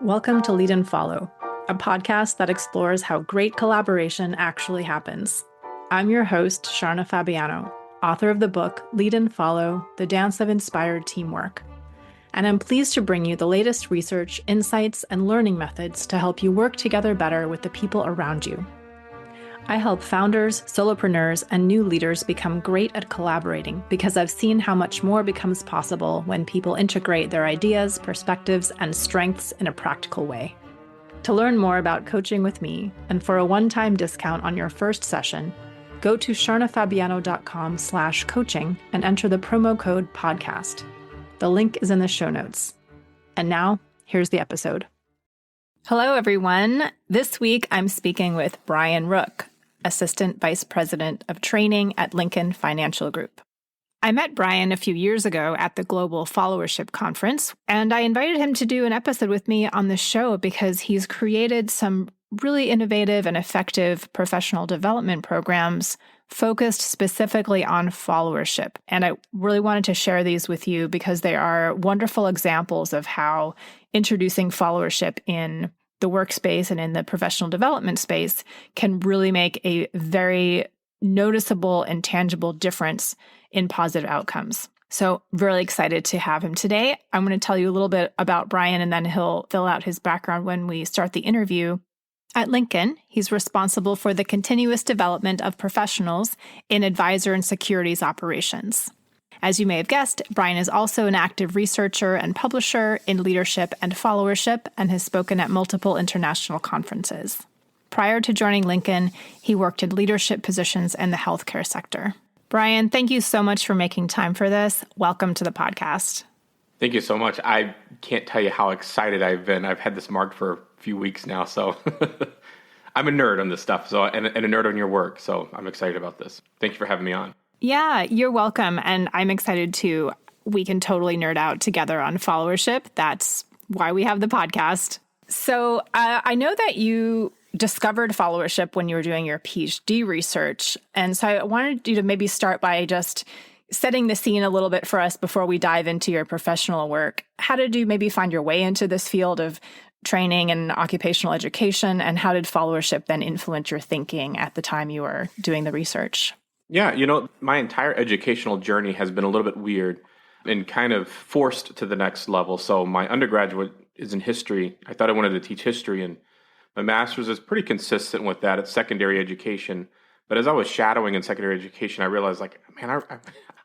Welcome to Lead and Follow, a podcast that explores how great collaboration actually happens. I'm your host, Sharna Fabiano, author of the book Lead and Follow, The Dance of Inspired Teamwork. And I'm pleased to bring you the latest research, insights, and learning methods to help you work together better with the people around you. I help founders, solopreneurs, and new leaders become great at collaborating because I've seen how much more becomes possible when people integrate their ideas, perspectives, and strengths in a practical way. To learn more about coaching with me and for a one-time discount on your first session, go to sharnafabiano.com/coaching and enter the promo code podcast. The link is in the show notes. And now, here's the episode. Hello, everyone. This week, I'm speaking with Brian Rook, Assistant Vice President of Training at Lincoln Financial Group. I met Brian a few years ago at the Global Followership Conference, and I invited him to do an episode with me on the show because he's created some really innovative and effective professional development programs focused specifically on followership. And I really wanted to share these with you because they are wonderful examples of how introducing followership in the workspace and in the professional development space can really make a very noticeable and tangible difference in positive outcomes. So really excited to have him today. I'm going to tell you a little bit about Brian, and then he'll fill out his background when we start the interview. At Lincoln, he's responsible for the continuous development of professionals in advisor and securities operations. As you may have guessed, Brian is also an active researcher and publisher in leadership and followership and has spoken at multiple international conferences. Prior to joining Lincoln, he worked in leadership positions in the healthcare sector. Brian, thank you so much for making time for this. Welcome to the podcast. Thank you so much. I can't tell you how excited I've been. I've had this marked for a few weeks now, so I'm a nerd on this stuff, and a nerd on your work, so I'm excited about this. Thank you for having me on. Yeah, you're welcome. And I'm excited too. We can totally nerd out together on followership. That's why we have the podcast. So I know that you discovered followership when you were doing your PhD research. And so I wanted you to maybe start by just setting the scene a little bit for us before we dive into your professional work. How did you maybe find your way into this field of training and occupational education? And how did followership then influence your thinking at the time you were doing the research? Yeah, my entire educational journey has been a little bit weird and kind of forced to the next level. So my undergraduate is in history. I thought I wanted to teach history, and my master's is pretty consistent with that. It's secondary education. But as I was shadowing in secondary education, I realized,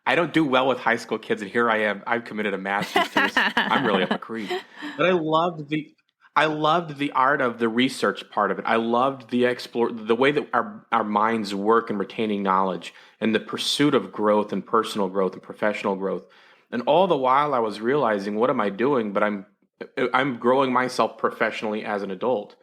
I don't do well with high school kids, and here I am. I've committed a master's to this. I'm really up a creek. But I loved the art of the research part of it. I loved the way that our minds work in retaining knowledge and the pursuit of growth and personal growth and professional growth. And all the while I was realizing, what am I doing? But I'm growing myself professionally as an adult.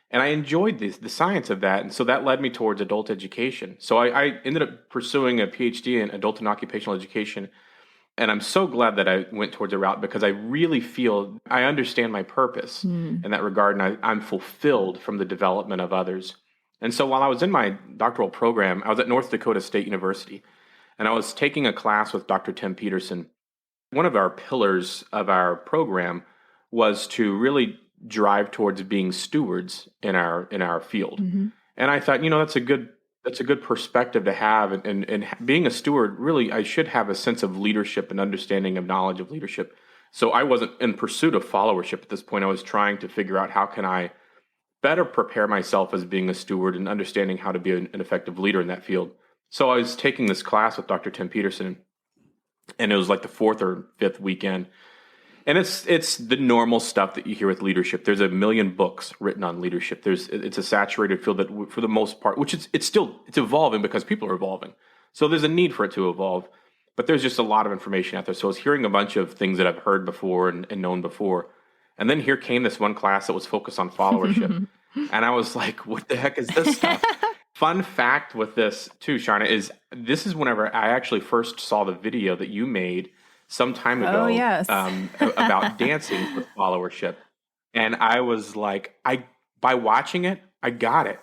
And I enjoyed the science of that. And so that led me towards adult education. So I ended up pursuing a PhD in adult and occupational education. And I'm so glad that I went towards a route because I really feel I understand my purpose in that regard, and I'm fulfilled from the development of others. And so while I was in my doctoral program, I was at North Dakota State University, and I was taking a class with Dr. Tim Peterson. One of our pillars of our program was to really drive towards being stewards in our field. Mm-hmm. And I thought, that's a good perspective to have. And being a steward, really, I should have a sense of leadership and understanding of knowledge of leadership. So I wasn't in pursuit of followership at this point. I was trying to figure out how can I better prepare myself as being a steward and understanding how to be an effective leader in that field. So I was taking this class with Dr. Tim Peterson, and it was like the fourth or fifth weekend. And it's the normal stuff that you hear with leadership. There's a million books written on leadership. It's a saturated field that, for the most part, which it's evolving because people are evolving. So there's a need for it to evolve, but there's just a lot of information out there. So I was hearing a bunch of things that I've heard before and known before, and then here came this one class that was focused on followership, and I was like, "What the heck is this stuff?" Fun fact with this too, Sharna, is this is whenever I actually first saw the video that you made some time ago. Oh, yes. About dancing with followership. And I was like, by watching it, I got it.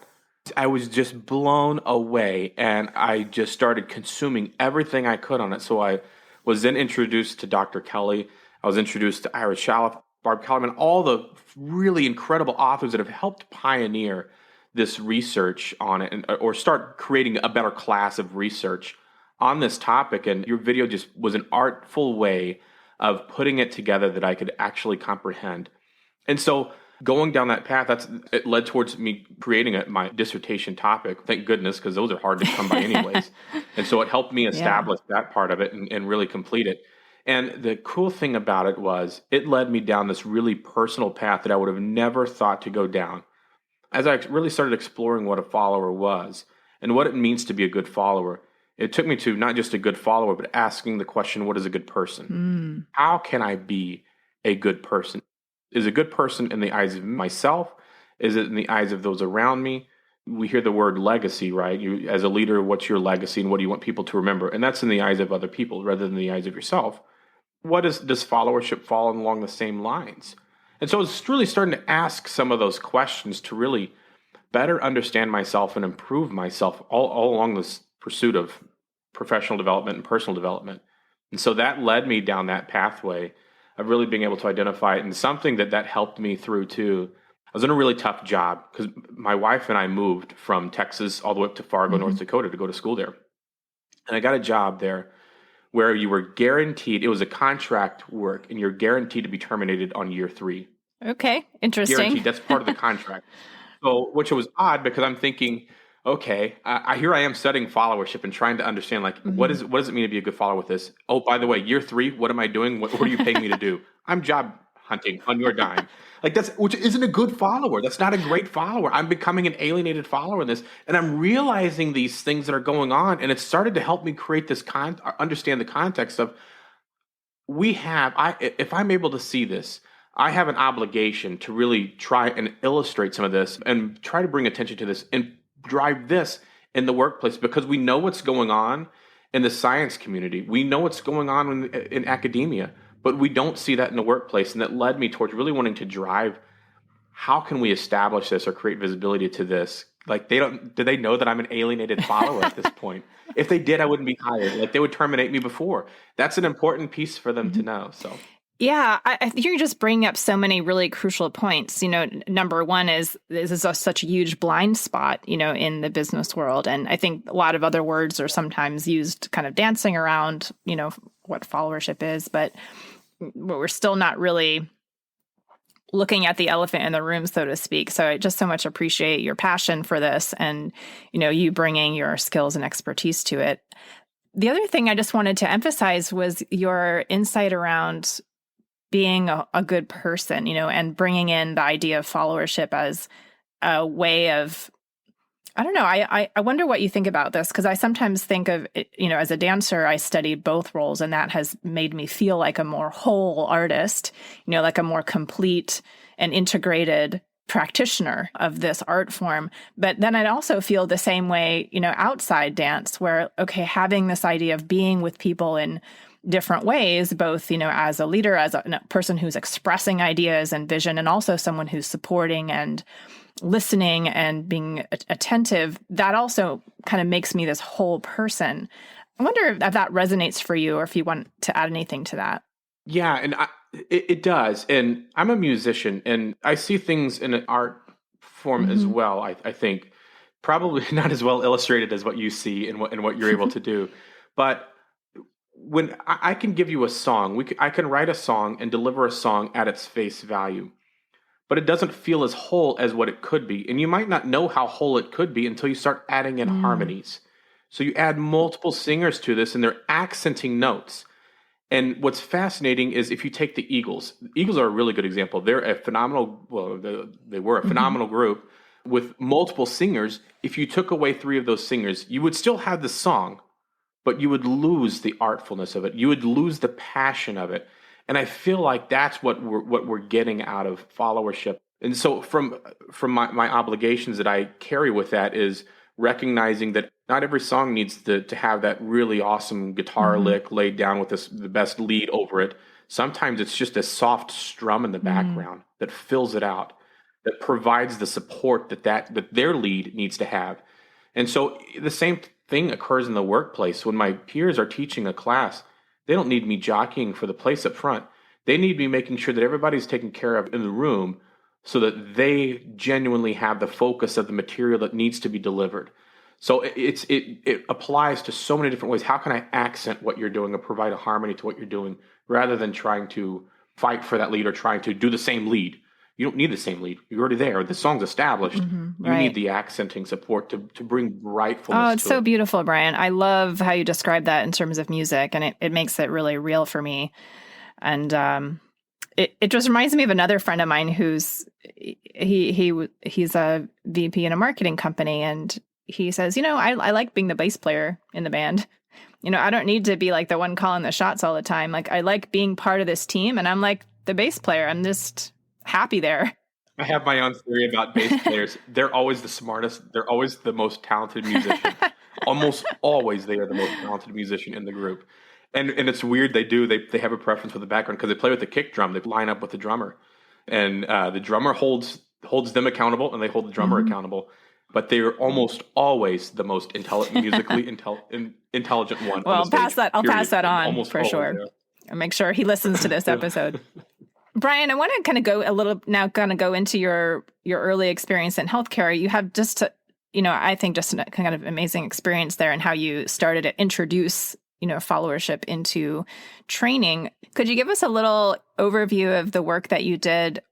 I was just blown away, and I just started consuming everything I could on it. So I was then introduced to Dr. Kelly. I was introduced to Ira Shaloff. Barb Kellerman, all the really incredible authors that have helped pioneer this research on it or start creating a better class of research on this topic. And your video just was an artful way of putting it together that I could actually comprehend. And so going down that path, it led towards me creating my dissertation topic. Thank goodness, because those are hard to come by anyways. And so it helped me establish that part of it and really complete it. And the cool thing about it was it led me down this really personal path that I would have never thought to go down. As I really started exploring what a follower was and what it means to be a good follower, it took me to not just a good follower, but asking the question, what is a good person? How can I be a good person? Is a good person in the eyes of myself? Is it in the eyes of those around me? We hear the word legacy, right? You, as a leader, what's your legacy and what do you want people to remember? And that's in the eyes of other people rather than the eyes of yourself. Does followership fall along the same lines? And so I was really starting to ask some of those questions to really better understand myself and improve myself all along this pursuit of professional development and personal development. And so that led me down that pathway of really being able to identify it. And something that helped me through too, I was in a really tough job because my wife and I moved from Texas all the way up to Fargo, North Dakota to go to school there. And I got a job there where you were guaranteed, it was a contract work, and you're guaranteed to be terminated on year 3. Okay, interesting. Guaranteed, that's part of the contract. So, which was odd because I'm thinking, okay, here I am studying followership and trying to understand, like, what does it mean to be a good follower with this? Oh, by the way, year 3, what am I doing? What are you paying me to do? I'm job hunting on your dime. Like which isn't a good follower. That's not a great follower. I'm becoming an alienated follower in this. And I'm realizing these things that are going on. And it started to help me create this understand the context of if I'm able to see this, I have an obligation to really try and illustrate some of this and try to bring attention to this and drive this in the workplace because we know what's going on in the science community. We know what's going on in academia, but we don't see that in the workplace. And that led me towards really wanting to drive, how can we establish this or create visibility to this? Like do they know that I'm an alienated follower at this point? If they did, I wouldn't be hired. Like they would terminate me before. That's an important piece for them to know. So. Yeah, I think you're just bringing up so many really crucial points. Number one is this is such a huge blind spot, in the business world. And I think a lot of other words are sometimes used kind of dancing around, what followership is, but we're still not really looking at the elephant in the room, so to speak. So I just so much appreciate your passion for this and, you bringing your skills and expertise to it. The other thing I just wanted to emphasize was your insight around being a good person, and bringing in the idea of followership as a way of, I don't know, I wonder what you think about this, because I sometimes think of, as a dancer, I study both roles, and that has made me feel like a more whole artist, like a more complete and integrated practitioner of this art form. But then I'd also feel the same way, outside dance, where, okay, having this idea of being with people in different ways, both, as a leader, as a person who's expressing ideas and vision, and also someone who's supporting and listening and being attentive, that also kind of makes me this whole person. I wonder if that resonates for you, or if you want to add anything to that. Yeah, and it does. And I'm a musician, and I see things in an art form as well. I think probably not as well illustrated as what you see and what you're able to do, but when I can give you a song, I can write a song and deliver a song at its face value, but it doesn't feel as whole as what it could be. And you might not know how whole it could be until you start adding in harmonies. So you add multiple singers to this, and they're accenting notes. And what's fascinating is if you take the Eagles are a really good example. They're a phenomenal, they were a phenomenal group with multiple singers. If you took away 3 of those singers, you would still have the song, but you would lose the artfulness of it. You would lose the passion of it. And I feel like that's what we're getting out of followership. And so from my obligations that I carry with that is recognizing that not every song needs to have that really awesome guitar lick laid down with the best lead over it. Sometimes it's just a soft strum in the background that fills it out, that provides the support that their lead needs to have. And so the same thing occurs in the workplace. When my peers are teaching a class, they don't need me jockeying for the place up front. They need to be making sure that everybody's taken care of in the room so that they genuinely have the focus of the material that needs to be delivered. So it applies to so many different ways. How can I accent what you're doing or provide a harmony to what you're doing rather than trying to fight for that lead or trying to do the same lead? You don't need the same lead. You're already there. The song's established. You need the accenting support to bring rightfulness Oh, it's to so it. beautiful, Brian. I love how you describe that in terms of music, and it makes it really real for me. And it just reminds me of another friend of mine who's he's a VP in a marketing company, and he says, I like being the bass player in the band. I don't need to be like the one calling the shots all the time. Like, I like being part of this team, and I'm like the bass player. I'm just happy there. I have my own theory about bass players. They're always the smartest. They're always the most talented musician. Almost always they are the most talented musician in the group. And it's weird they have a preference for the background because they play with the kick drum. They line up with the drummer. And the drummer holds them accountable and they hold the drummer accountable. But they're almost always the most musically intelligent one. Well, on the stage, I'll pass that on almost for always, sure. yeah. I'll make sure he listens to this episode. Brian, I want to kind of go into your early experience in healthcare. You have I think just a kind of amazing experience there and how you started to introduce, followership into training. Could you give us a little overview of the work that you did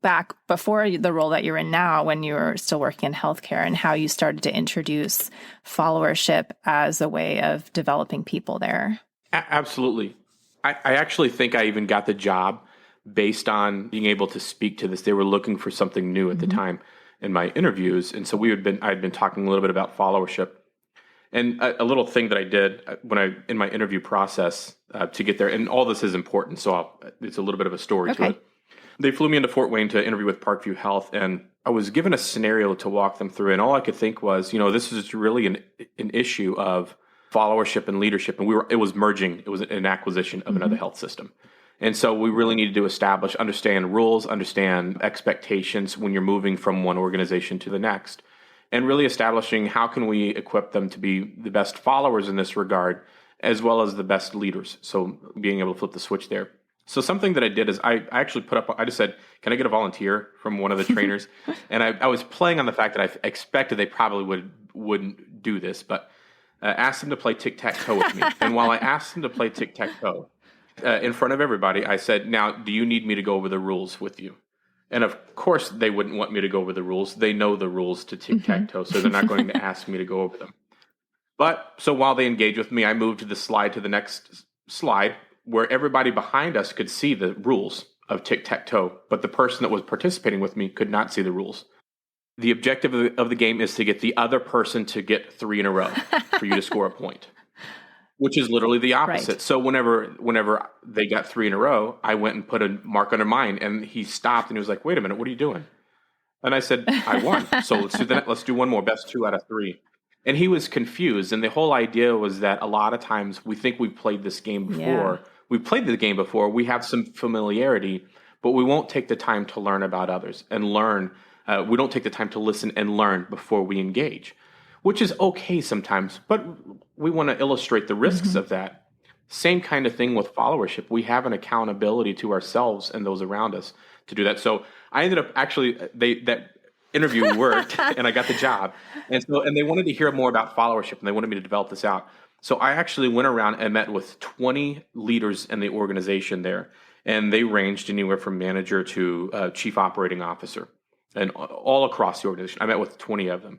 back before the role that you're in now when you were still working in healthcare and how you started to introduce followership as a way of developing people there? Absolutely. I actually think I even got the job based on being able to speak to this. They were looking for something new at the time in my interviews. And so I'd been talking a little bit about followership. And a little thing that I did in my interview process to get there, and all this is important, so it's a little bit of a story to it. They flew me into Fort Wayne to interview with Parkview Health, and I was given a scenario to walk them through. And all I could think was, this is really an issue of followership and leadership. And it was merging. It was an acquisition of another health system. And so we really needed to understand rules, understand expectations when you're moving from one organization to the next, and really establishing how can we equip them to be the best followers in this regard, as well as the best leaders. So being able to flip the switch there. So something that I did is I actually I just said, can I get a volunteer from one of the trainers? And I was playing on the fact that I expected they probably wouldn't do this, but asked them to play tic-tac-toe with me. And while I asked them to play tic-tac-toe, in front of everybody, I said, now, do you need me to go over the rules with you? And of course, they wouldn't want me to go over the rules. They know the rules to tic-tac-toe, so they're not going to ask me to go over them. But so while they engage with me, I moved to the next slide where everybody behind us could see the rules of tic-tac-toe, but the person that was participating with me could not see the rules. The objective of the game is to get the other person to get 3 in a row for you to score a point. Which is literally the opposite. Right. So whenever they got 3 in a row, I went and put a mark under mine, and he stopped and he was like, "Wait a minute, what are you doing?" And I said, "I won. So let's do one more, best 2 out of 3." And he was confused. And the whole idea was that a lot of times we think we've played this game before. Yeah. We've played the game before. We have some familiarity, but we won't take the time to learn about others and learn. We don't take the time to listen and learn before we engage. Which is okay sometimes, but we want to illustrate the risks of that. Same kind of thing with followership. We have an accountability to ourselves and those around us to do that. So I ended up that interview worked and I got the job. And they wanted to hear more about followership and they wanted me to develop this out. So I actually went around and met with 20 leaders in the organization there. And they ranged anywhere from manager to chief operating officer and all across the organization. I met with 20 of them.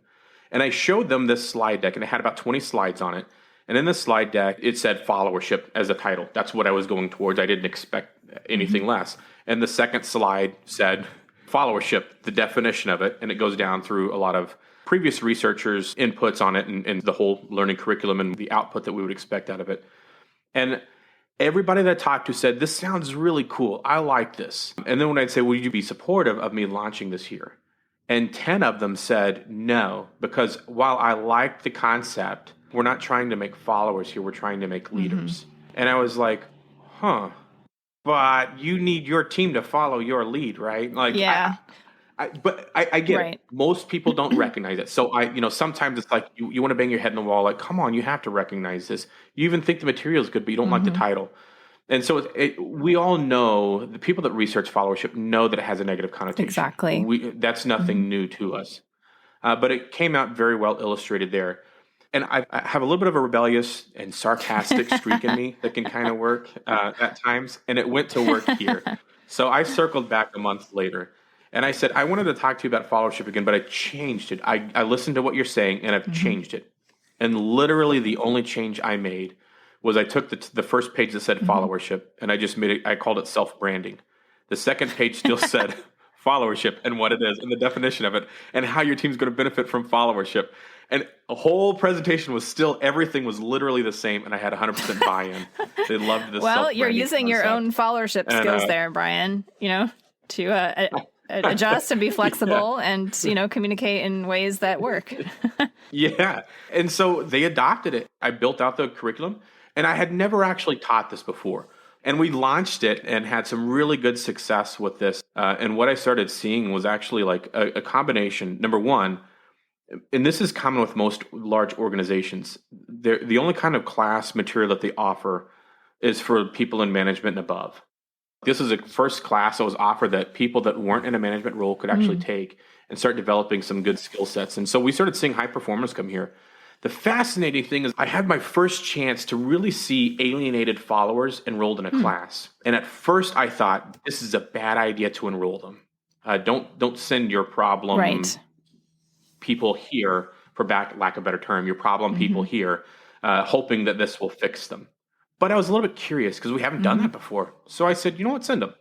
And I showed them this slide deck, and it had about 20 slides on it. And in the slide deck, it said followership as a title. That's what I was going towards. I didn't expect anything less. And the second slide said followership, the definition of it. And it goes down through a lot of previous researchers' inputs on it and the whole learning curriculum and the output that we would expect out of it. And everybody that I talked to said, this sounds really cool. I like this. And then when I'd say, would you be supportive of me launching this here? And 10 of them said no, because while I liked the concept, we're not trying to make followers here. We're trying to make leaders. And I was like, but you need your team to follow your lead, right? Like, yeah. I get it. Most people don't recognize it. So sometimes it's like you want to bang your head in the wall. Like, come on, you have to recognize this. You even think the material is good, but you don't like the title. And so we all know, the people that research followership know that it has a negative connotation. Exactly. That's Hmm. nothing new to us. But it came out very well illustrated there. And I have a little bit of a rebellious and sarcastic streak in me that can kind of work at times. And it went to work here. So I circled back a month later and I said, I wanted to talk to you about followership again, but I changed it. I listened to what you're saying and I've Hmm. changed it. And literally the only change I made was I took the first page that said Hmm. followership and I just made it, I called it self branding. The second page still said followership and what it is and the definition of it and how your team's going to benefit from followership. And a whole presentation was still, everything was literally the same. And I had 100% buy in. They loved this Well, self you're branding using your concept. own followership And skills there, Brian, to adjust and be yeah. flexible and, communicate in ways that work. Yeah. And so they adopted it. I built out the curriculum and I had never actually taught this before. And we launched it and had some really good success with this. And what I started seeing was actually like a combination. Number one, and this is common with most large organizations, the only kind of class material that they offer is for people in management and above. This is a first class that was offered that people that weren't in a management role could actually Mm. take and start developing some good skill sets. And so we started seeing high performers come here. The fascinating thing is I had my first chance to really see alienated followers enrolled in a Mm. class. And at first I thought this is a bad idea to enroll them. Don't send your problem Right. people here, for lack of a better term, your problem people Hmm. here, hoping that this will fix them. But I was a little bit curious because we haven't done Hmm. that before. So I said, you know what, send them.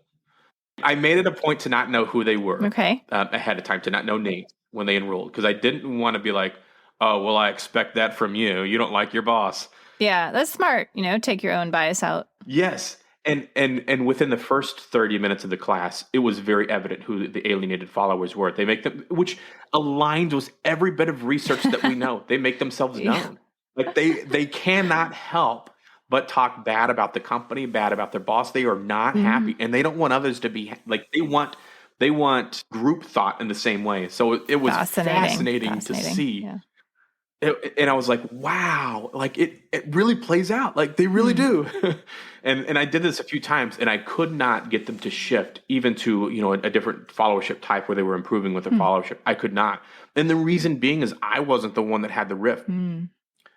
I made it a point to not know who they were Okay. ahead of time, to not know names when they enrolled, because I didn't want to be like, oh, well, I expect that from you. You don't like your boss. Yeah, that's smart. Take your own bias out. Yes. And within the first 30 minutes of the class, it was very evident who the alienated followers were. They make them, which aligns with every bit of research that we know. They make themselves Yeah. known. Like they cannot help but talk bad about the company, bad about their boss. They are not Hmm. happy and they don't want others to be like they want group thought in the same way. So it was Fascinating. fascinating to Fascinating. see. Yeah. And I was like, wow, like it really plays out. Like they really Hmm. do. And I did this a few times and I could not get them to shift even to, a different followership type where they were improving with their Hmm. followership. I could not. And the reason being is I wasn't the one that had the rift. Hmm.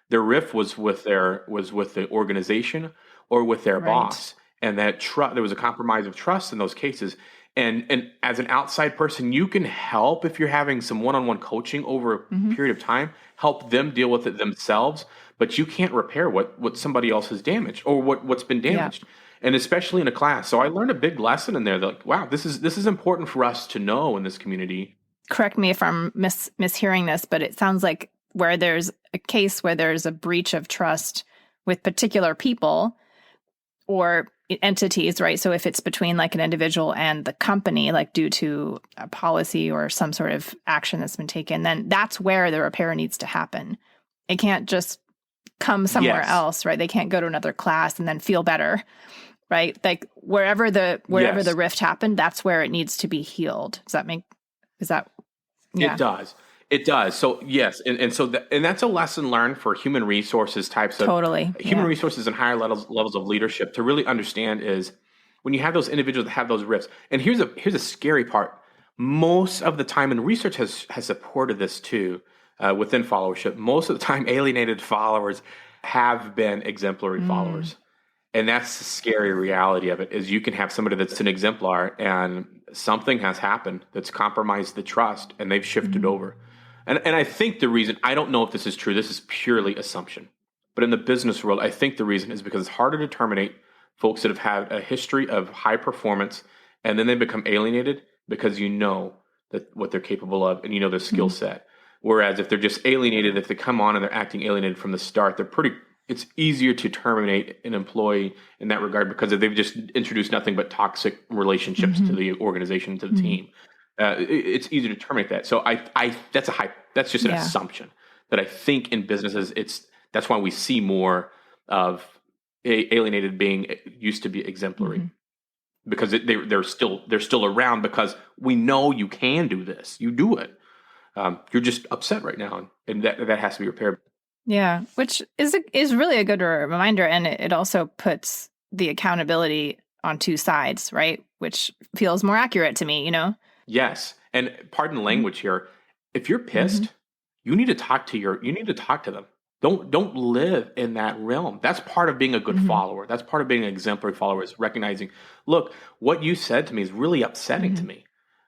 Their riff was with the organization or with their Right. boss, and that there was a compromise of trust in those cases. And as an outside person, you can help if you're having some one-on-one coaching over a Hmm. period of time, help them deal with it themselves. But you can't repair what somebody else has damaged or what's been Yeah. damaged, and especially in a class. So I learned a big lesson in there. That like, wow, this is important for us to know in this community. Correct me if I'm mishearing this, but it sounds like where there's a case where there's a breach of trust with particular people or entities, right? So if it's between like an individual and the company, like due to a policy or some sort of action that's been taken, then that's where the repair needs to happen. It can't just come somewhere Yes, else, right? They can't go to another class and then feel better, right? Like wherever the yes. rift happened, that's where it needs to be healed. Is that, It yeah, does. It does. So yes, and so and that's a lesson learned for human resources types of totally. human Yeah. resources and higher levels of leadership to really understand is when you have those individuals that have those rifts. And here's a scary part. Most of the time, and research has supported this too within followership. Most of the time, alienated followers have been exemplary Mm. followers. And that's the scary reality of it is you can have somebody that's an exemplar and something has happened that's compromised the trust and they've shifted Mhm. over. And I think the reason, I don't know if this is true, this is purely assumption. But in the business world, I think the reason is because it's harder to terminate folks that have had a history of high performance and then they become alienated because you know that what they're capable of and you know their skill Mhm. set. Whereas if they're just alienated, if they come on and they're acting alienated from the start, it's easier to terminate an employee in that regard because they've just introduced nothing but toxic relationships to Mhm. the organization, to the Mhm. team. It's easier to terminate that. So that's just an Yeah. assumption that I think in businesses, that's why we see more of alienated being used to be exemplary Mhm. because they're still around because we know you can do this. You do it. You're just upset right now, and that has to be repaired. Yeah, which is really a good reminder, and it also puts the accountability on two sides, right? Which feels more accurate to me, Yes. And pardon the language here. If you're Mm-hmm. pissed, you need to talk to them. Don't live in that realm. That's part of being a good Mm-hmm. follower. That's part of being an exemplary follower, is recognizing, look, what you said to me is really upsetting Mm-hmm. to me.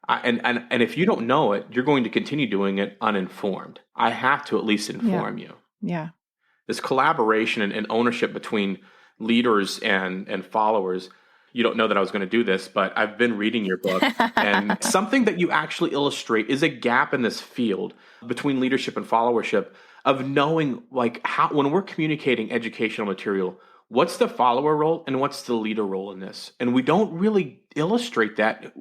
And if you don't know it, you're going to continue doing it uninformed. I have to at least Yeah. inform you. Yeah. This collaboration and ownership between leaders and followers. You don't know that I was going to do this, but I've been reading your book, and something that you actually illustrate is a gap in this field between leadership and followership, of knowing, like, how, when we're communicating educational material, what's the follower role and what's the leader role in this? And we don't really illustrate that.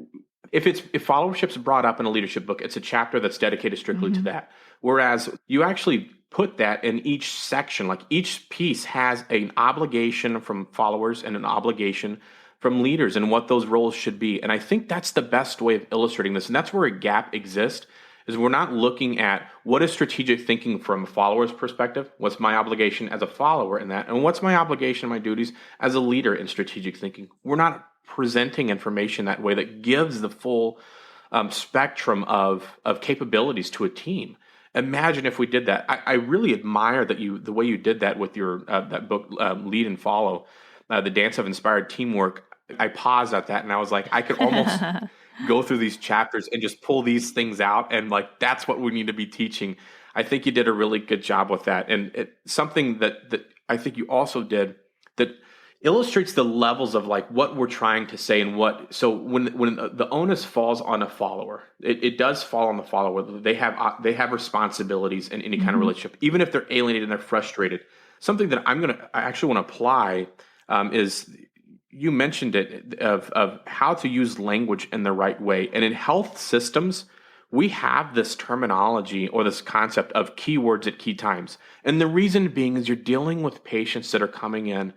If followership's brought up in a leadership book, it's a chapter that's dedicated strictly to Mm-hmm. that. Whereas you actually put that in each section, like each piece has an obligation from followers and an obligation from leaders, and what those roles should be. And I think that's the best way of illustrating this. And that's where a gap exists, is we're not looking at what is strategic thinking from a follower's perspective. What's my obligation as a follower in that? And what's my obligation, my duties as a leader in strategic thinking? We're not presenting information that way that gives the full spectrum of capabilities to a team. Imagine if we did that. I really admire the way you did that with your that book, Lead and Follow, the Dance of Inspired Teamwork. I paused at that and I was like, I could almost go through these chapters and just pull these things out, and like, that's what we need to be teaching. I think you did a really good job with that, and something that I think you also did that illustrates the levels of like what we're trying to say, and what. So when the onus falls on a follower, it does fall on the follower. They have responsibilities in any kind of Mm-hmm. relationship, even if they're alienated and they're frustrated. Something that I actually want to apply is, you mentioned it, of how to use language in the right way. And in health systems, we have this terminology or this concept of keywords at key times. And the reason being is you're dealing with patients that are coming in.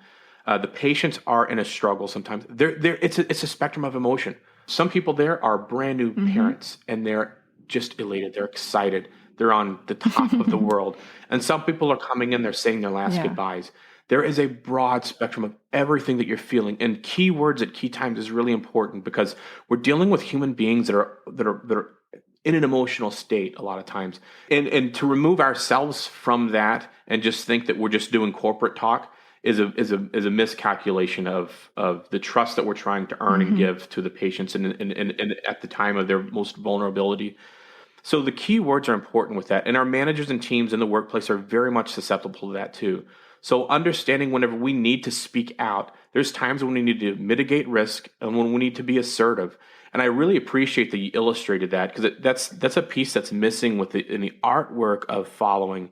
The patients are in a struggle sometimes. It's a spectrum of emotion. Some people there are brand new parents and they're just elated. They're excited. They're on the top of the Mm-hmm. world. And some people are coming in, they're saying their last Yeah. goodbyes. There is a broad spectrum of everything that you're feeling, and keywords at key times is really important, because we're dealing with human beings that are in an emotional state a lot of times. And to remove ourselves from that and just think that we're just doing corporate talk is a miscalculation of the trust that we're trying to earn and Mm-hmm. give to the patients, and at the time of their most vulnerability. So the key words are important with that. And our managers and teams in the workplace are very much susceptible to that too. So understanding whenever we need to speak out, there's times when we need to mitigate risk and when we need to be assertive. And I really appreciate that you illustrated that, because that's a piece that's missing in the artwork of following,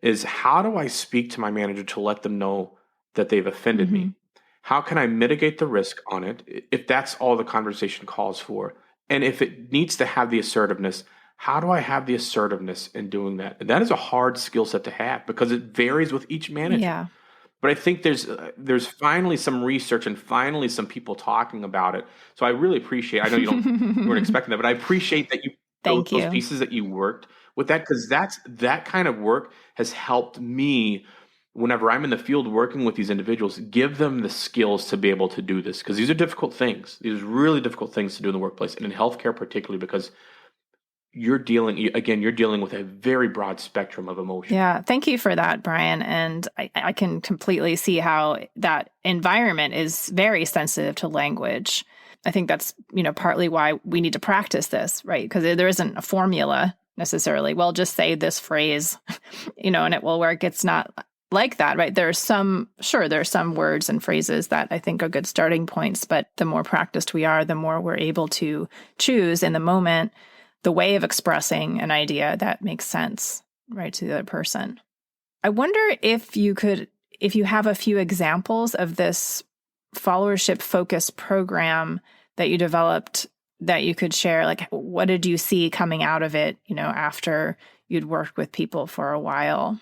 is how do I speak to my manager to let them know that they've offended Mm-hmm. me? How can I mitigate the risk on it if that's all the conversation calls for? And if it needs to have the assertiveness, how do I have the assertiveness in doing that? And that is a hard skill set to have, because it varies with each manager. Yeah. But I think there's finally some research and finally some people talking about it. So I really appreciate. I know you weren't expecting that, but I appreciate that Thank those you. pieces that you worked with that, because that kind of work has helped me whenever I'm in the field working with these individuals, give them the skills to be able to do this, because these are difficult things. These are really difficult things to do in the workplace, and in healthcare particularly, because you're dealing with a very broad spectrum of emotion. Yeah, thank you for that, Brian. And I can completely see how that environment is very sensitive to language. I think that's, partly why we need to practice this, right? Because there isn't a formula necessarily. Well, just say this phrase, and it will work. It's not like that, right? There are some words and phrases that I think are good starting points, but the more practiced we are, the more we're able to choose in the moment the way of expressing an idea that makes sense, right, to the other person. I wonder if you have a few examples of this followership focused program that you developed that you could share. Like, what did you see coming out of it, after you'd worked with people for a while?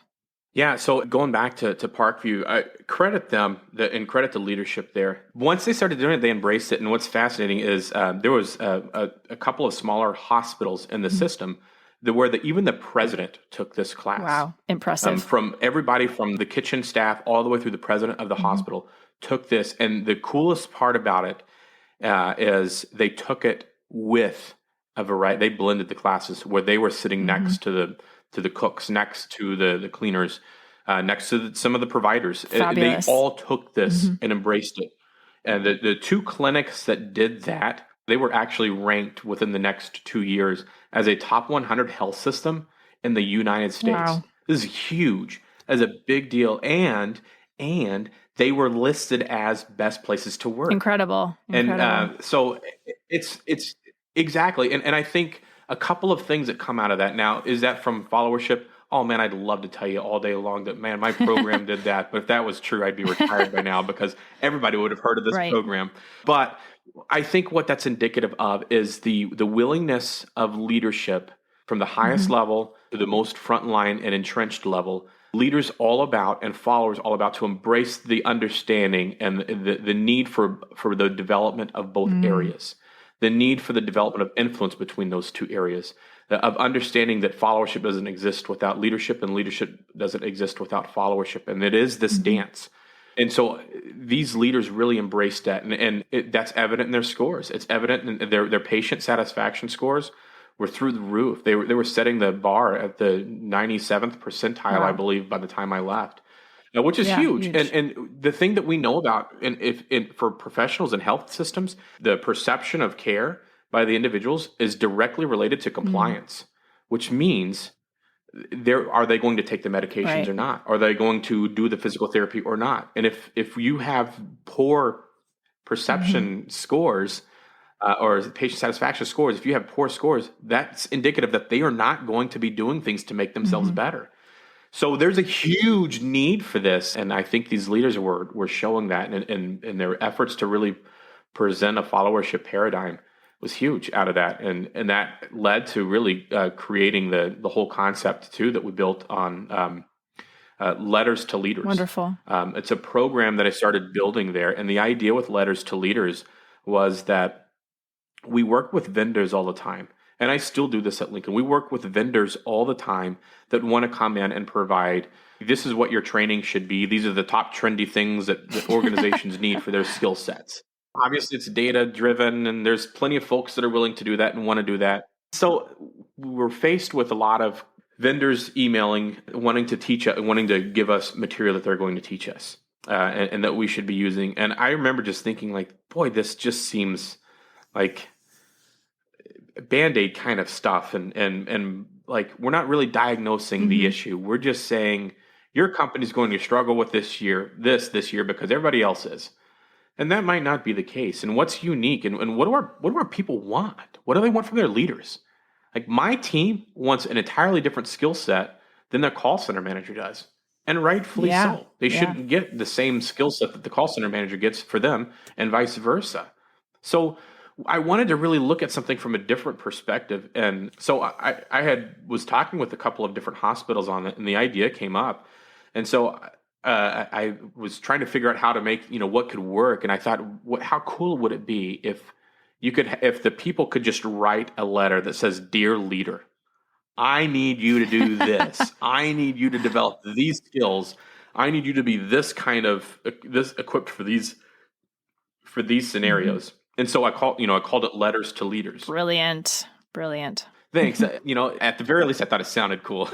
Yeah, so going back to Parkview, I credit them and credit the leadership there. Once they started doing it, they embraced it. And what's fascinating is there was a couple of smaller hospitals in the system where even the president took this class. Wow, impressive. From everybody from the kitchen staff all the way through the president of the hospital took this, and the coolest part about it is they took it with a variety. They blended the classes where they were sitting next to the cooks, next to the cleaners, next to some of the providers. They all took this and embraced it. And the two clinics that did that, they were actually ranked within the next 2 years as a top 100 health system in the United States. Wow. This is huge, as a big deal, and they were listed as best places to work. Incredible. And so it's exactly, and I think a couple of things that come out of that now is that from followership. Oh man, I'd love to tell you all day long that, man, my program did that. But if that was true, I'd be retired by now because everybody would have heard of this program. But I think what that's indicative of is the willingness of leadership from the highest level to the most frontline and entrenched level. Leaders all about and followers all about to embrace the understanding and the need for the development of both areas. The need for the development of influence between those two areas, of understanding that followership doesn't exist without leadership and leadership doesn't exist without followership. And it is this dance. And so these leaders really embraced that. And that's evident in their scores. It's evident in their patient satisfaction scores were through the roof. They were setting the bar at the 97th percentile, I believe, by the time I left. Which is huge. And the thing that we know about for professionals in health systems, the perception of care by the individuals is directly related to compliance, which means are they going to take the medications or not? Are they going to do the physical therapy or not? And if you have poor perception scores or patient satisfaction scores, if you have poor scores, that's indicative that they are not going to be doing things to make themselves better. So there's a huge need for this, and I think these leaders were showing that, and their efforts to really present a followership paradigm was huge out of that, and that led to really creating the whole concept too that we built on Letters to Leaders. Wonderful. It's a program that I started building there, and the idea with Letters to Leaders was that we work with vendors all the time. And I still do this at Lincoln. We work with vendors all the time that want to come in and provide, this is what your training should be. These are the top trendy things that organizations need for their skill sets. Obviously, it's data driven, and there's plenty of folks that are willing to do that and want to do that. So we're faced with a lot of vendors emailing, wanting to teach, wanting to give us material that they're going to teach us and that we should be using. And I remember just thinking like, boy, this just seems like Band-Aid kind of stuff, and like we're not really diagnosing the issue. We're just saying your company's going to struggle with this year because everybody else is, and that might not be the case. And what's unique, and what do our people want? What do they want from their leaders? Like my team wants an entirely different skill set than their call center manager does, and rightfully so. They shouldn't get the same skill set that the call center manager gets for them, and vice versa. So I wanted to really look at something from a different perspective. And so I was talking with a couple of different hospitals on it, and the idea came up. And so I was trying to figure out how to make, what could work. And I thought, how cool would it be if the people could just write a letter that says, "Dear leader, I need you to do this. I need you to develop these skills. I need you to be this equipped for these scenarios." And so I called it Letters to Leaders. Brilliant. Thanks. At the very least, I thought it sounded cool.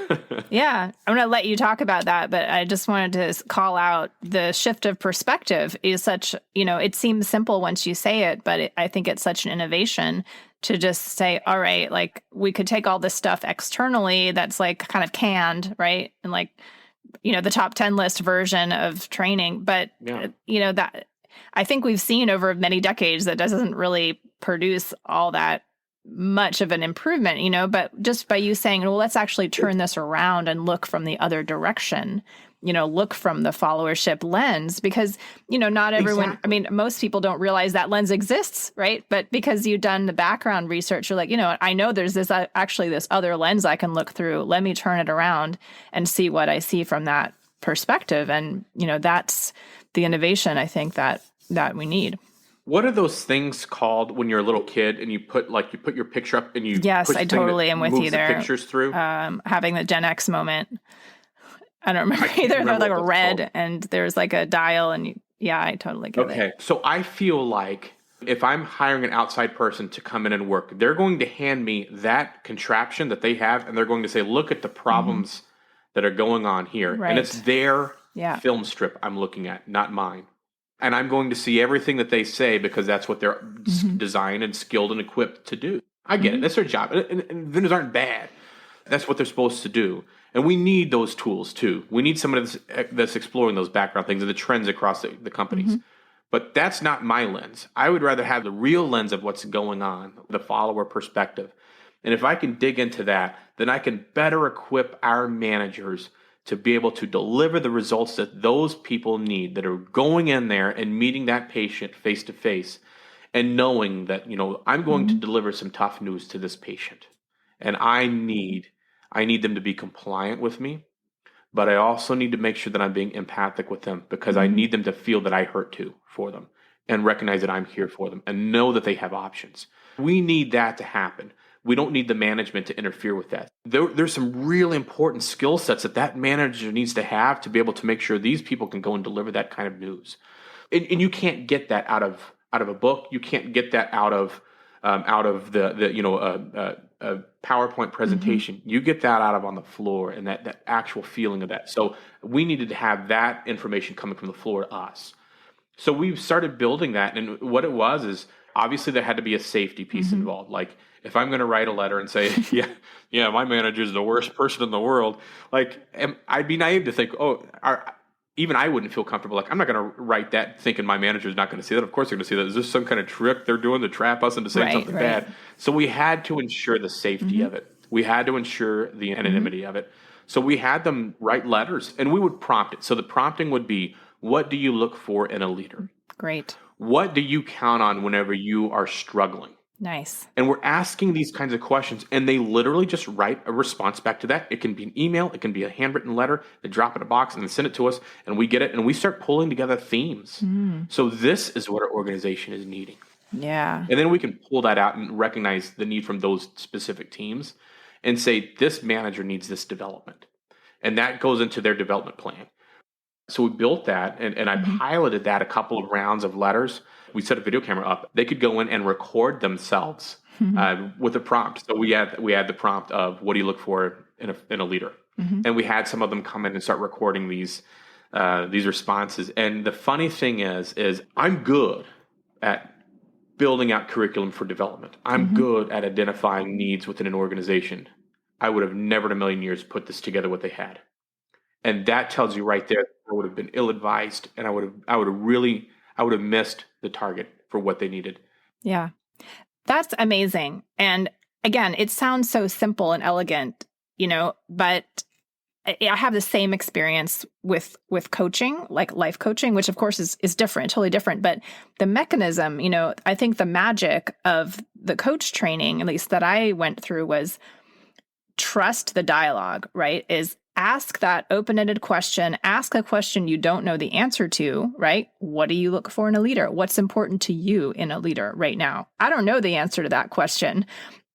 Yeah. I'm going to let you talk about that, but I just wanted to call out the shift of perspective is such, it seems simple once you say it, but I think it's such an innovation to just say, all right, like we could take all this stuff externally that's like kind of canned, right? And like, the top 10 list version of training, but that I think we've seen over many decades that doesn't really produce all that much of an improvement, but just by you saying, well, let's actually turn this around and look from the other direction, look from the followership lens, because, not everyone, I mean, most people don't realize that lens exists, right? But because you've done the background research, you're like, I know there's this other lens I can look through. Let me turn it around and see what I see from that perspective. And, that's the innovation I think that we need. What are those things called when you're a little kid and you put your picture up and you Yes, I totally am with you there. The pictures through. Having the Gen X moment. I don't remember either. They're like a red and there's like a dial and Yeah, I totally get it. Okay. So I feel like if I'm hiring an outside person to come in and work, they're going to hand me that contraption that they have, and they're going to say, look at the problems that are going on here. And it's Right. their Yeah. film strip I'm looking at, not mine. And I'm going to see everything that they say because that's what they're designed and skilled and equipped to do. I get it. That's their job. And vendors aren't bad. That's what they're supposed to do. And we need those tools too. We need someone that's exploring those background things and the trends across the companies. But that's not my lens. I would rather have the real lens of what's going on, the follower perspective. And if I can dig into that, then I can better equip our managers to be able to deliver the results that those people need, that are going in there and meeting that patient face to face and knowing that, I'm going to deliver some tough news to this patient. And I need them to be compliant with me, but I also need to make sure that I'm being empathic with them because I need them to feel that I hurt too for them and recognize that I'm here for them and know that they have options. We need that to happen. We don't need the management to interfere with that. There's some really important skill sets that manager needs to have to be able to make sure these people can go and deliver that kind of news. And you can't get that out of a book. You can't get that out of the a PowerPoint presentation. You get that out of on the floor and that actual feeling of that. So we needed to have that information coming from the floor to us. So we started building that, and what it was is obviously there had to be a safety piece involved. Like if I'm going to write a letter and say, yeah, my manager is the worst person in the world, like I'd be naive to think, even I wouldn't feel comfortable. Like I'm not going to write that thinking my manager is not going to see that. Of course they're going to see that. Is this some kind of trick they're doing to trap us into saying something bad? So we had to ensure the safety of it. We had to ensure the anonymity of it. So we had them write letters, and we would prompt it. So the prompting would be, what do you look for in a leader? Great. What do you count on whenever you are struggling? Nice. And we're asking these kinds of questions, and they literally just write a response back to that. It can be an email. It can be a handwritten letter. They drop it in a box and then send it to us, and we get it, and we start pulling together themes. So this is what our organization is needing. Yeah. And then we can pull that out and recognize the need from those specific teams and say, this manager needs this development. And that goes into their development plan. So we built that, and I piloted that a couple of rounds of letters. We set a video camera up. They could go in and record themselves with a prompt. So we had the prompt of, what do you look for in a leader? And we had some of them come in and start recording these responses. And the funny thing is I'm good at building out curriculum for development. I'm good at identifying needs within an organization. I would have never in a million years put this together what they had. And that tells you right there, I would have been ill-advised, and I would have missed the target for what they needed. Yeah. That's amazing. And again, it sounds so simple and elegant, but I have the same experience with coaching, like life coaching, which of course is different, totally different. But the mechanism, I think the magic of the coach training, at least that I went through, was trust the dialogue, right? Is ask that open-ended question, ask a question you don't know the answer to, right? What do you look for in a leader? What's important to you in a leader right now? I don't know the answer to that question,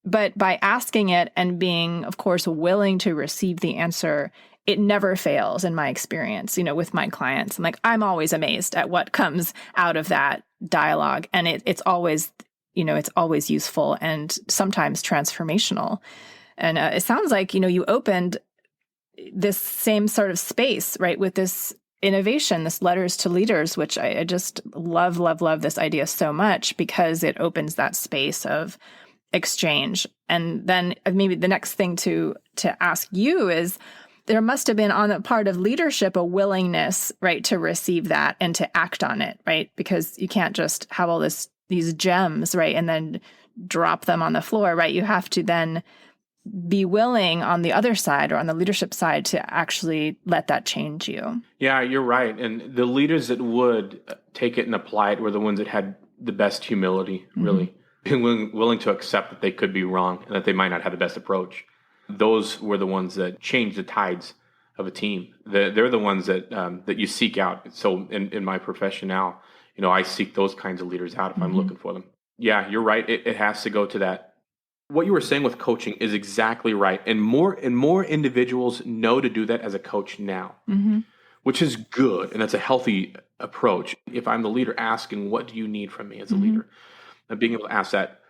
but by asking it and being, of course, willing to receive the answer, it never fails in my experience, with my clients. I'm always amazed at what comes out of that dialogue. And it's always, it's always useful and sometimes transformational. And it sounds like, you opened this same sort of space, right, with this innovation, this letters to leaders, which I just love this idea so much because it opens that space of exchange. And then maybe the next thing to ask you is, there must have been on the part of leadership a willingness, right, to receive that and to act on it, right? Because you can't just have all these gems, right, and then drop them on the floor, right? You have to then be willing on the other side or on the leadership side to actually let that change you. Yeah, you're right. And the leaders that would take it and apply it were the ones that had the best humility, really, being willing to accept that they could be wrong and that they might not have the best approach. Those were the ones that changed the tides of a team. They're the ones that you seek out. So in my profession now, I seek those kinds of leaders out if I'm looking for them. Yeah, you're right. It has to go to that. What you were saying with coaching is exactly right. And more individuals know to do that as a coach now, which is good. And that's a healthy approach. If I'm the leader asking, what do you need from me as a leader? And being able to ask that.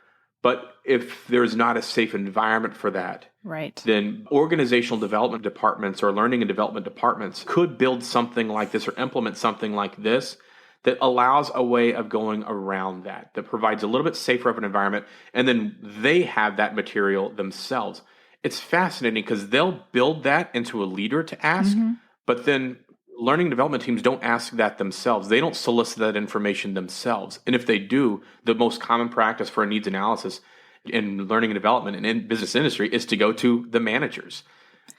But if there's not a safe environment for that, Right. then organizational development departments or learning and development departments could build something like this or implement something like this that allows a way of going around that provides a little bit safer of an environment. And then they have that material themselves. It's fascinating because they'll build that into a leader to ask, but then learning and development teams don't ask that themselves. They don't solicit that information themselves. And if they do, the most common practice for a needs analysis in learning and development and in business industry is to go to the managers.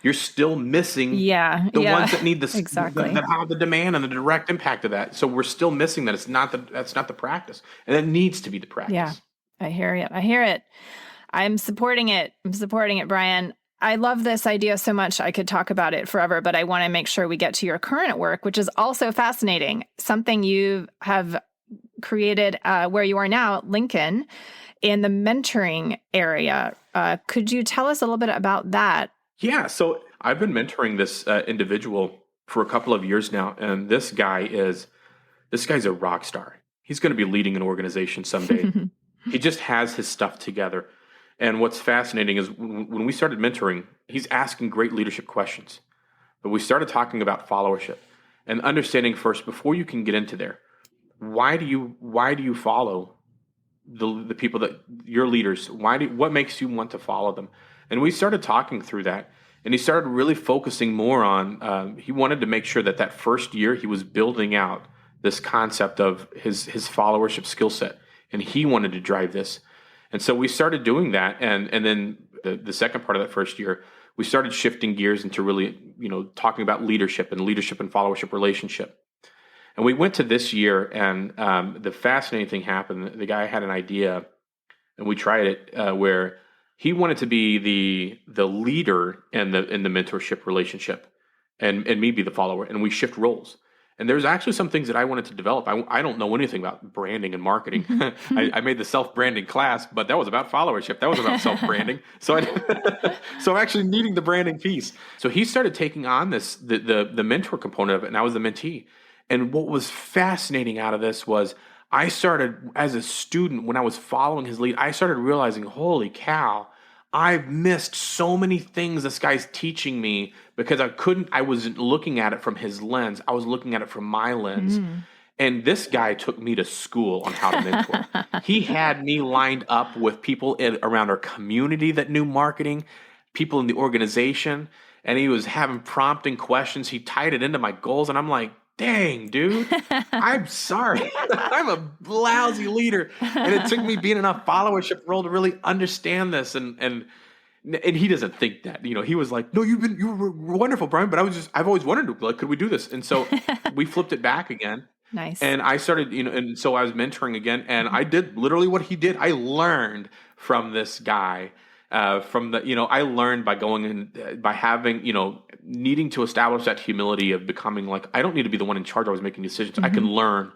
You're still missing the ones that need exactly. that have the demand and the direct impact of that. So we're still missing that. That's not the practice. And that needs to be the practice. Yeah, I hear it. I'm supporting it, Brian. I love this idea so much. I could talk about it forever, but I want to make sure we get to your current work, which is also fascinating. Something you have created where you are now, Lincoln, in the mentoring area. Could you tell us a little bit about that? Yeah. So I've been mentoring this individual for a couple of years now, and this guy's a rock star. He's going to be leading an organization someday. He just has his stuff together. And what's fascinating is when we started mentoring, he's asking great leadership questions. But we started talking about followership and understanding first, before you can get into there, why do you follow the people that your leaders? What makes you want to follow them? And we started talking through that. And he started really focusing more on, he wanted to make sure that first year he was building out this concept of his followership skill set. And he wanted to drive this. And so we started doing that, and then the second part of that first year, we started shifting gears into really, talking about leadership and followership relationship. And we went to this year, and the fascinating thing happened. The guy had an idea, and we tried it, where he wanted to be the leader in the mentorship relationship, and me be the follower, and we shift roles. And there's actually some things that I wanted to develop. I don't know anything about branding and marketing. I made the self-branding class, but that was about followership. That was about self-branding. So I'm actually needing the branding piece. So he started taking on the mentor component of it, and I was the mentee. And what was fascinating out of this was I started, as a student, when I was following his lead, I started realizing, holy cow, I've missed so many things this guy's teaching me because I wasn't looking at it from his lens. I was looking at it from my lens. And this guy took me to school on how to mentor. He had me lined up with people around our community that knew marketing, people in the organization, and he was having prompting questions. He tied it into my goals, and I'm like, dang, dude, I'm sorry. I'm a lousy leader. And it took me being in a followership role to really understand this. And he doesn't think that, he was like, no, you were wonderful, Brian. But I've always wondered, like, could we do this? And so we flipped it back again. Nice. And I started, and so I was mentoring again, and I did literally what he did. I learned from this guy. I learned by going in, by having, needing to establish that humility of becoming like, I don't need to be the one in charge. I was making decisions. I can learn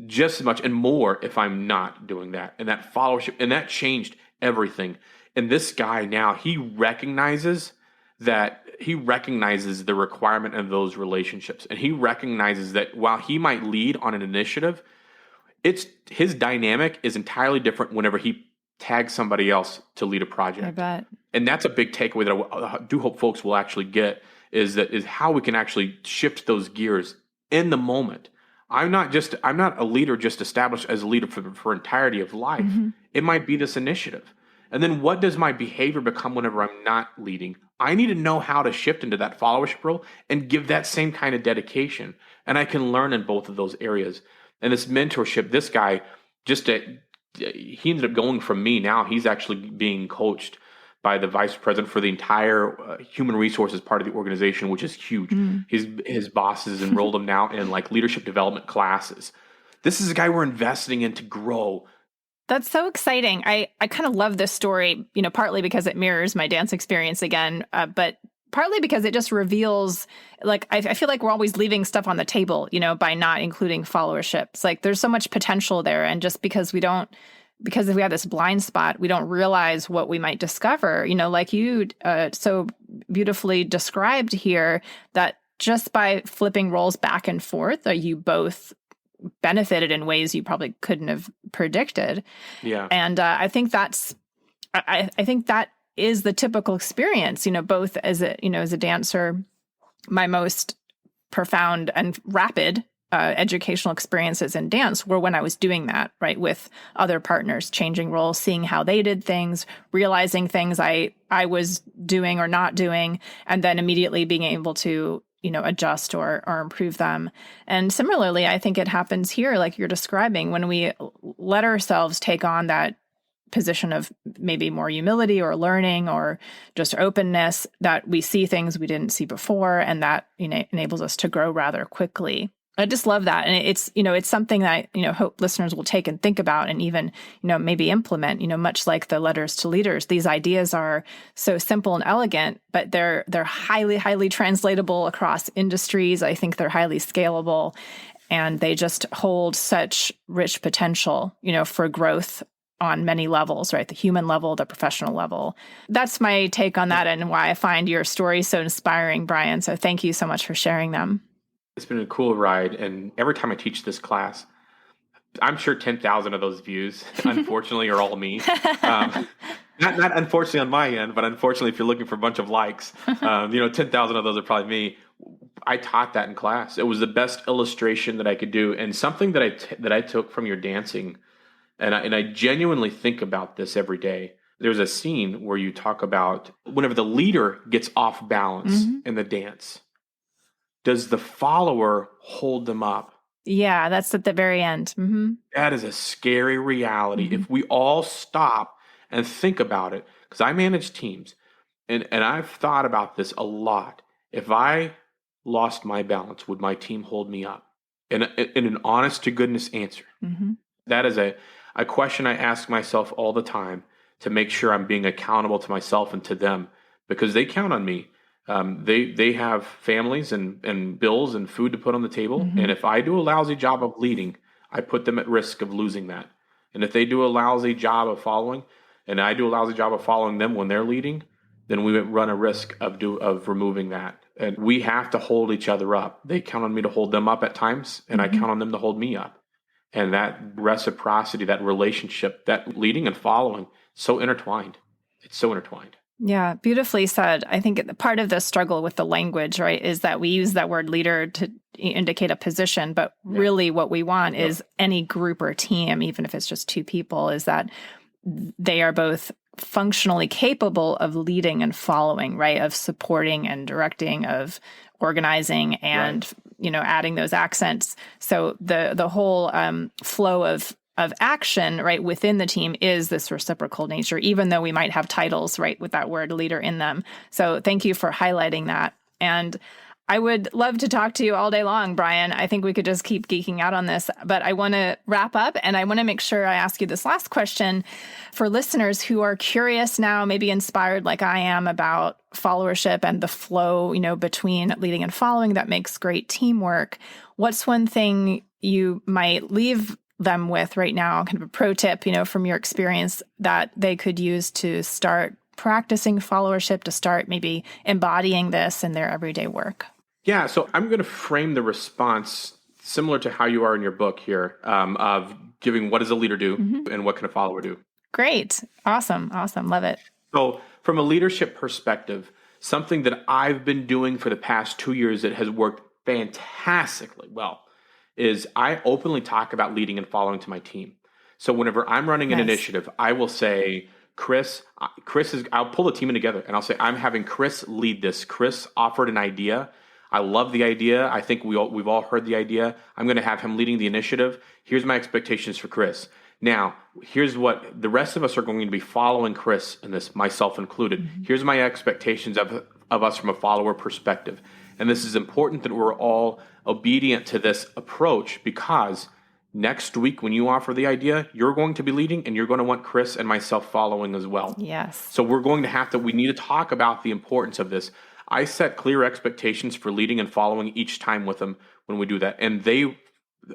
just as much and more if I'm not doing that. And that followership, and that changed everything. And this guy now, he recognizes the requirement of those relationships. And he recognizes that while he might lead on an initiative, his dynamic is entirely different whenever he tag somebody else to lead a project. I bet. And that's a big takeaway that I do hope folks will actually get is how we can actually shift those gears in the moment. I'm not a leader just established as a leader for entirety of life. It might be this initiative. And then what does my behavior become whenever I'm not leading? I need to know how to shift into that followership role and give that same kind of dedication. And I can learn in both of those areas. And this mentorship, this guy, he ended up going from me. Now he's actually being coached by the vice president for the entire human resources part of the organization, which is huge. His bosses enrolled him now in like leadership development classes. This is a guy we're investing in to grow. That's so exciting. I kind of love this story, partly because it mirrors my dance experience again, but partly because it just reveals, like, I feel like we're always leaving stuff on the table, by not including followership. It's like there's so much potential there. And just because we have this blind spot, we don't realize what we might discover, like you so beautifully described here, that just by flipping roles back and forth, you both benefited in ways you probably couldn't have predicted. Yeah. And I think I think that is the typical experience, both as a dancer. My most profound and rapid educational experiences in dance were when I was doing that, right, with other partners, changing roles, seeing how they did things, realizing things I was doing or not doing, and then immediately being able to, adjust or improve them. And similarly, I think it happens here, like you're describing, when we let ourselves take on that position of maybe more humility or learning or just openness, that we see things we didn't see before, and that enables us to grow rather quickly. I just love that. And it's something that hope listeners will take and think about and even, maybe implement, much like the letters to leaders. These ideas are so simple and elegant, but they're highly, highly translatable across industries. I think they're highly scalable, and they just hold such rich potential, for growth on many levels, right? The human level, the professional level. That's my take on that, and why I find your story so inspiring, Brian. So thank you so much for sharing them. It's been a cool ride. And every time I teach this class, I'm sure 10,000 of those views, unfortunately, are all me. Not unfortunately on my end, but unfortunately, if you're looking for a bunch of likes, 10,000 of those are probably me. I taught that in class. It was the best illustration that I could do, and something that I took from your dancing. And I genuinely think about this every day. There's a scene where you talk about whenever the leader gets off balance in the dance, does the follower hold them up? Yeah, that's at the very end. Mm-hmm. That is a scary reality. If we all stop and think about it, because I manage teams, and I've thought about this a lot. If I lost my balance, would my team hold me up? In an honest to goodness answer. That is a question I ask myself all the time to make sure I'm being accountable to myself and to them, because they count on me. They have families and bills and food to put on the table. And if I do a lousy job of leading, I put them at risk of losing that. And if they do a lousy job of following, and I do a lousy job of following them when they're leading, then we run a risk of removing that. And we have to hold each other up. They count on me to hold them up at times, and I count on them to hold me up. And that reciprocity, that relationship, that leading and following, so intertwined. It's so intertwined. Yeah, beautifully said. I think part of the struggle with the language, right, is that we use that word leader to indicate a position, but really what we want is any group or team, even if it's just two people, is that they are both functionally capable of leading and following, right, of supporting and directing, of organizing and, adding those accents. So the whole flow of action, right, within the team is this reciprocal nature, even though we might have titles, right, with that word leader in them. So thank you for highlighting that. And I would love to talk to you all day long, Brian. I think we could just keep geeking out on this, but I want to wrap up, and I want to make sure I ask you this last question for listeners who are curious now, maybe inspired like I am about followership and the flow, between leading and following that makes great teamwork. What's one thing you might leave them with right now, kind of a pro tip, from your experience that they could use to start practicing followership, to start maybe embodying this in their everyday work? Yeah, so I'm going to frame the response similar to how you are in your book here, of giving what does a leader do and what can a follower do. Great. Awesome. Love it. So from a leadership perspective, something that I've been doing for the past 2 years that has worked fantastically well is I openly talk about leading and following to my team. So whenever I'm running an initiative, I will say, I'll pull the team in together and I'll say, I'm having Chris lead this. Chris offered an idea. I love the idea. I think we've all heard the idea. I'm going to have him leading the initiative. Here's my expectations for Chris. Now, here's what the rest of us are going to be following Chris in this, myself included. Here's my expectations of us from a follower perspective. And this is important that we're all obedient to this approach, because next week when you offer the idea, you're going to be leading and you're going to want Chris and myself following as well. Yes. So we need to talk about the importance of this. I set clear expectations for leading and following each time with them when we do that. And they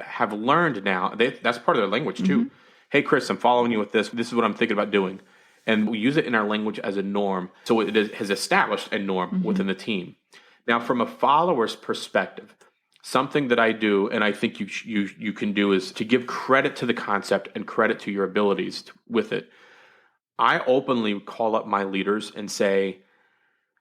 have learned now, that's part of their language too. Hey, Chris, I'm following you with this. This is what I'm thinking about doing. And we use it in our language as a norm. So it has established a norm within the team. Now, from a follower's perspective, something that I do, and I think you can do, is to give credit to the concept and credit to your abilities with it. I openly call up my leaders and say,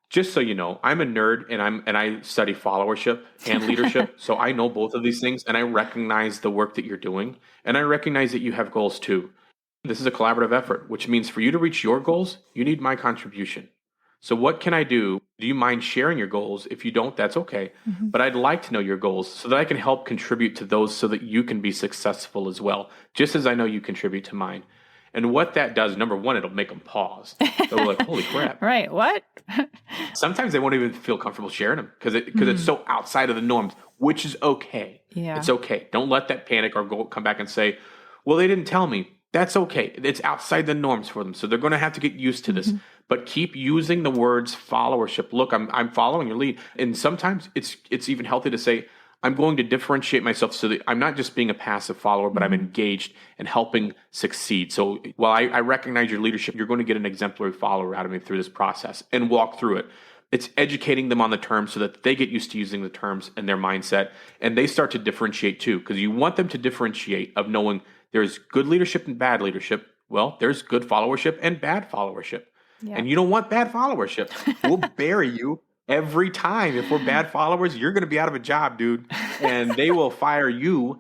just so you know, I'm a nerd and I study followership and leadership. So I know both of these things, and I recognize the work that you're doing, and I recognize that you have goals too. This is a collaborative effort, which means for you to reach your goals, you need my contribution. So what can I do? Do you mind sharing your goals? If you don't, that's okay. But I'd like to know your goals so that I can help contribute to those so that you can be successful as well, just as I know you contribute to mine. And what that does, number one, it'll make them pause. They'll be like, holy crap. Right. What? Sometimes they won't even feel comfortable sharing them because it's so outside of the norms, which is okay. Yeah. It's okay. Don't let that panic or come back and say, well, they didn't tell me. That's okay. It's outside the norms for them. So they're going to have to get used to this. But keep using the words followership. Look, I'm following your lead. And sometimes it's even healthy to say, I'm going to differentiate myself so that I'm not just being a passive follower, but I'm engaged and helping succeed. So while I recognize your leadership, you're going to get an exemplary follower out of me through this process and walk through it. It's educating them on the terms so that they get used to using the terms and their mindset, and they start to differentiate too, because you want them to differentiate of knowing there's good leadership and bad leadership. Well, there's good followership and bad followership. Yeah. And you don't want bad followership. We'll bury you every time. If we're bad followers, you're going to be out of a job, dude. And they will fire you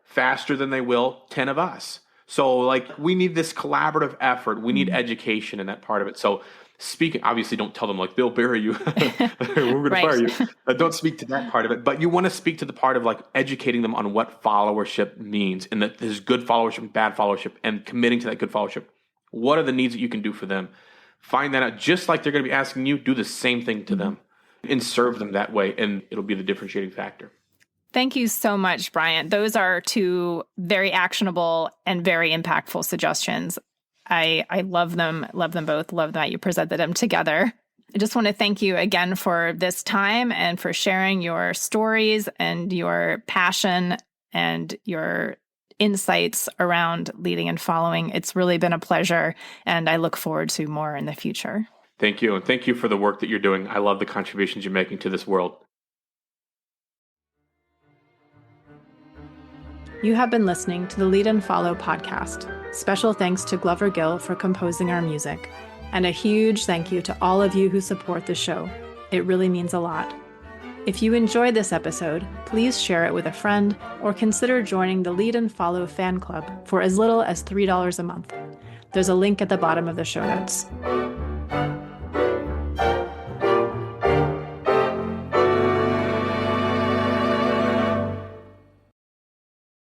faster than they will 10 of us. So like, we need this collaborative effort. We need education in that part of it. So speaking, obviously don't tell them like they'll bury you. We're going to fire you. Don't speak to that part of it. But you want to speak to the part of like educating them on what followership means and that there's good followership and bad followership and committing to that good followership. What are the needs that you can do for them? Find that out. Just like they're going to be asking you, do the same thing to them and serve them that way. And it'll be the differentiating factor. Thank you so much, Brian. Those are two very actionable and very impactful suggestions. I love them both. Love that you presented them together. I just want to thank you again for this time and for sharing your stories and your passion and your insights around leading and following. It's really been a pleasure, and I look forward to more in the future. Thank you. And thank you for the work that you're doing. I love the contributions you're making to this world. You have been listening to the Lead and Follow podcast. Special thanks to Glover Gill for composing our music. And a huge thank you to all of you who support the show. It really means a lot. If you enjoyed this episode, please share it with a friend or consider joining the Lead and Follow fan club for as little as $3 a month. There's a link at the bottom of the show notes.